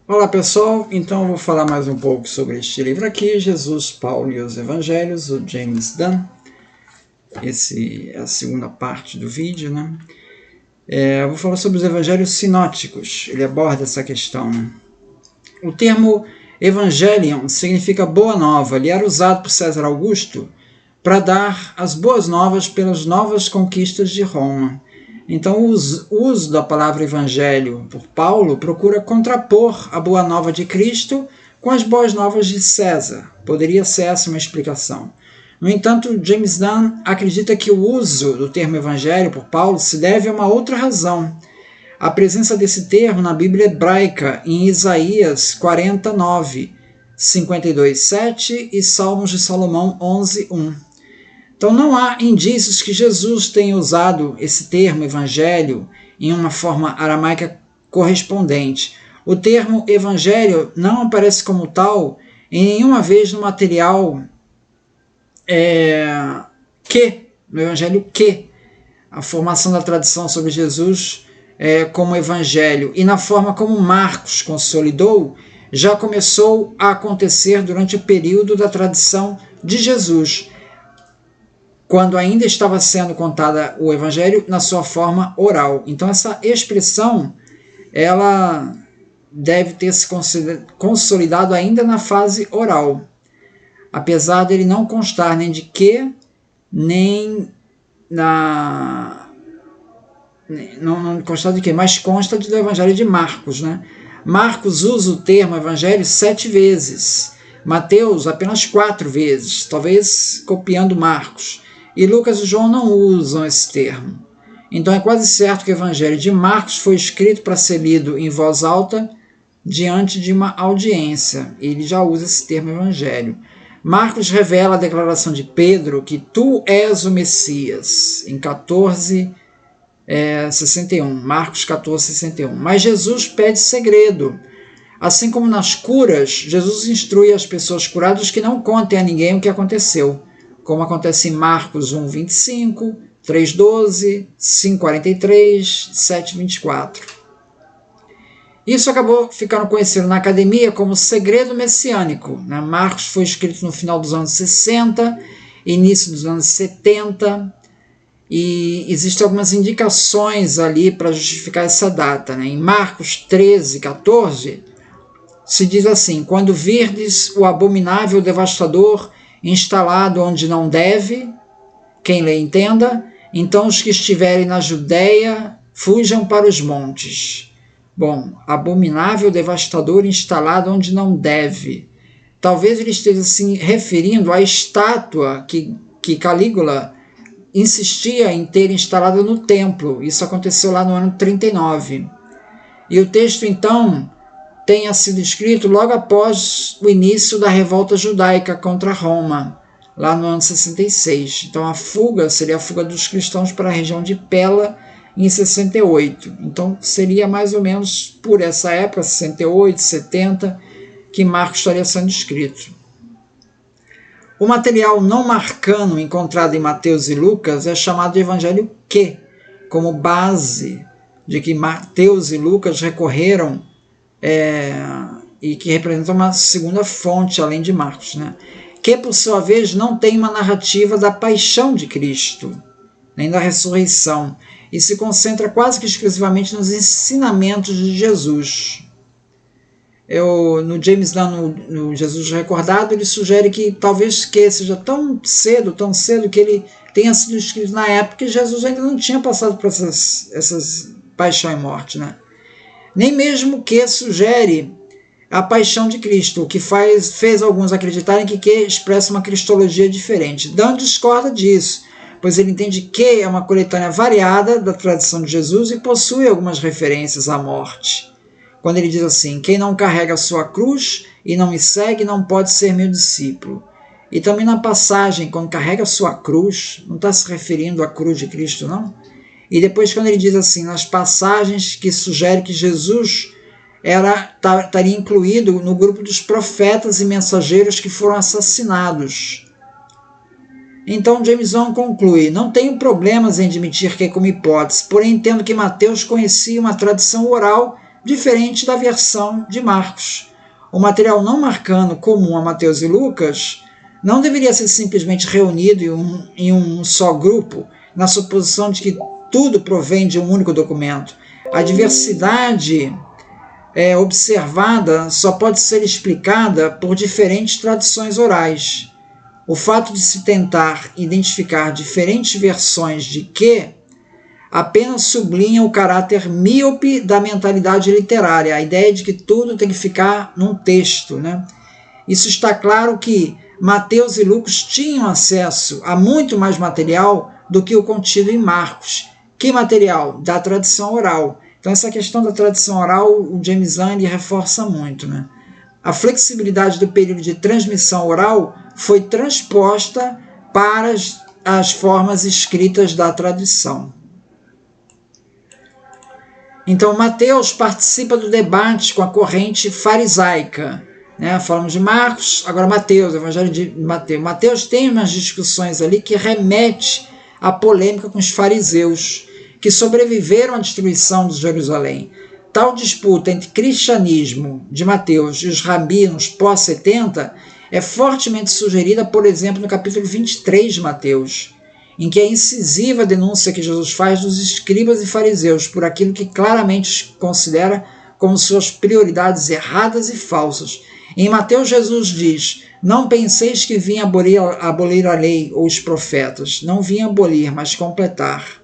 Olá pessoal, então eu vou falar mais um pouco sobre este livro aqui, Jesus, Paulo e os Evangelhos, o James Dunn. Esse é a segunda parte do vídeo, né? Eu vou falar sobre os Evangelhos sinóticos, ele aborda essa questão, né? O termo Evangelion significa boa nova, ele era usado por César Augusto para dar as boas novas pelas novas conquistas de Roma. Então, o uso da palavra evangelho por Paulo procura contrapor a boa nova de Cristo com as boas novas de César. Poderia ser essa uma explicação. No entanto, James Dunn acredita que o uso do termo evangelho por Paulo se deve a uma outra razão. A presença desse termo na Bíblia hebraica em Isaías 49, 52:7 e Salmos de Salomão 11:1. Então não há indícios que Jesus tenha usado esse termo evangelho em uma forma aramaica correspondente. O termo evangelho não aparece como tal em nenhuma vez no material no evangelho a formação da tradição sobre Jesus como evangelho e na forma como Marcos consolidou, já começou a acontecer durante o período da tradição de Jesus, quando ainda estava sendo contada o evangelho na sua forma oral. Então essa expressão ela deve ter se consolidado ainda na fase oral, apesar dele não constar nem de que, nem não constar de que, mas consta do evangelho de Marcos, né? Marcos usa o termo evangelho 7 vezes, Mateus apenas 4 vezes, talvez copiando Marcos. E Lucas e João não usam esse termo. Então é quase certo que o Evangelho de Marcos foi escrito para ser lido em voz alta diante de uma audiência. Ele já usa esse termo Evangelho. Marcos revela a declaração de Pedro que tu és o Messias, em 14:61. Marcos 14:61. Mas Jesus pede segredo. Assim como nas curas, Jesus instrui as pessoas curadas que não contem a ninguém o que aconteceu, como acontece em Marcos 1:25, 3:12, 5:43, 7:24. Isso acabou ficando conhecido na academia como segredo messiânico. Marcos foi escrito no final dos anos 60, início dos anos 70, e existem algumas indicações ali para justificar essa data. Em Marcos 13:14, se diz assim: quando virdes o abominável devastador instalado onde não deve, quem lê entenda, então os que estiverem na Judéia fujam para os montes. Bom, abominável devastador instalado onde não deve. Talvez ele esteja se referindo à estátua que Calígula insistia em ter instalada no templo. Isso aconteceu lá no ano 39. E o texto, então, tenha sido escrito logo após o início da revolta judaica contra Roma, lá no ano 66. Então a fuga seria a fuga dos cristãos para a região de Pela, em 68. Então seria mais ou menos por essa época, 68, 70, que Marcos estaria sendo escrito. O material não marcano encontrado em Mateus e Lucas é chamado de Evangelho que, como base de que Mateus e Lucas recorreram e que representa uma segunda fonte, além de Marcos, que, por sua vez, não tem uma narrativa da paixão de Cristo, nem da ressurreição, e se concentra quase que exclusivamente nos ensinamentos de Jesus. No James Dunn, no Jesus Recordado, ele sugere que talvez que seja tão cedo que ele tenha sido escrito na época que Jesus ainda não tinha passado por essas paixão e morte, Nem mesmo que sugere a paixão de Cristo, o que fez alguns acreditarem que expressa uma cristologia diferente. Dunn discorda disso, pois ele entende que é uma coletânea variada da tradição de Jesus e possui algumas referências à morte. Quando ele diz assim: quem não carrega a sua cruz e não me segue não pode ser meu discípulo. E também na passagem, quando carrega a sua cruz, não está se referindo à cruz de Cristo, não? E depois quando ele diz assim, nas passagens que sugere que Jesus estaria incluído no grupo dos profetas e mensageiros que foram assassinados. Então Jameson conclui: não tenho problemas em admitir que como hipótese, porém entendo que Mateus conhecia uma tradição oral diferente da versão de Marcos. O material não marcano comum a Mateus e Lucas não deveria ser simplesmente reunido em um só grupo, na suposição de que tudo provém de um único documento. A diversidade observada só pode ser explicada por diferentes tradições orais. O fato de se tentar identificar diferentes versões de que apenas sublinha o caráter míope da mentalidade literária, a ideia de que tudo tem que ficar num texto, né? Isso está claro que Mateus e Lucas tinham acesso a muito mais material do que o contido em Marcos. Que material? Da tradição oral. Então essa questão da tradição oral, o James Randi reforça muito, né? A flexibilidade do período de transmissão oral foi transposta para as formas escritas da tradição. Então, Mateus participa do debate com a corrente farisaica. Né? Falamos de Marcos, agora Mateus, Evangelho de Mateus. Mateus tem umas discussões ali que remete à polêmica com os fariseus, que sobreviveram à destruição de Jerusalém. Tal disputa entre cristianismo de Mateus e os rabinos pós-70 é fortemente sugerida, por exemplo, no capítulo 23 de Mateus, em que é incisiva a denúncia que Jesus faz dos escribas e fariseus por aquilo que claramente considera como suas prioridades erradas e falsas. Em Mateus, Jesus diz: não penseis que vim abolir a lei ou os profetas. Não vim abolir, mas completar.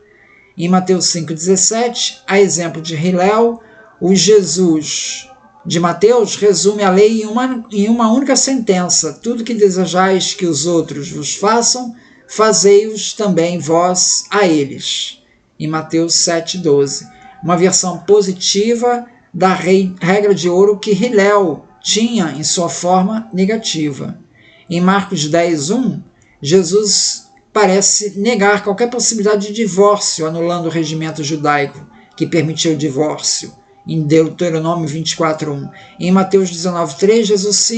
Em Mateus 5,17, a exemplo de Hillel, o Jesus de Mateus resume a lei em uma única sentença: tudo que desejais que os outros vos façam, fazei-os também vós a eles. Em Mateus 7,12. Uma versão positiva da regra de ouro que Hillel tinha em sua forma negativa. Em Marcos 10,1, Jesus parece negar qualquer possibilidade de divórcio, anulando o regimento judaico que permitia o divórcio, em Deuteronômio 24,1. Em Mateus 19,3, Jesus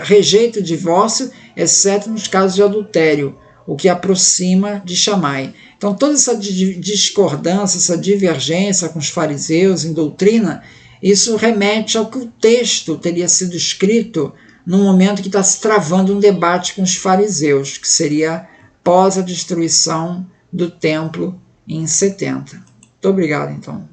rejeita o divórcio, exceto nos casos de adultério, o que aproxima de Shammai. Então, toda essa discordância, essa divergência com os fariseus em doutrina, isso remete ao que o texto teria sido escrito no momento que está se travando um debate com os fariseus, que seria pós a destruição do templo em 70. Muito obrigado, então.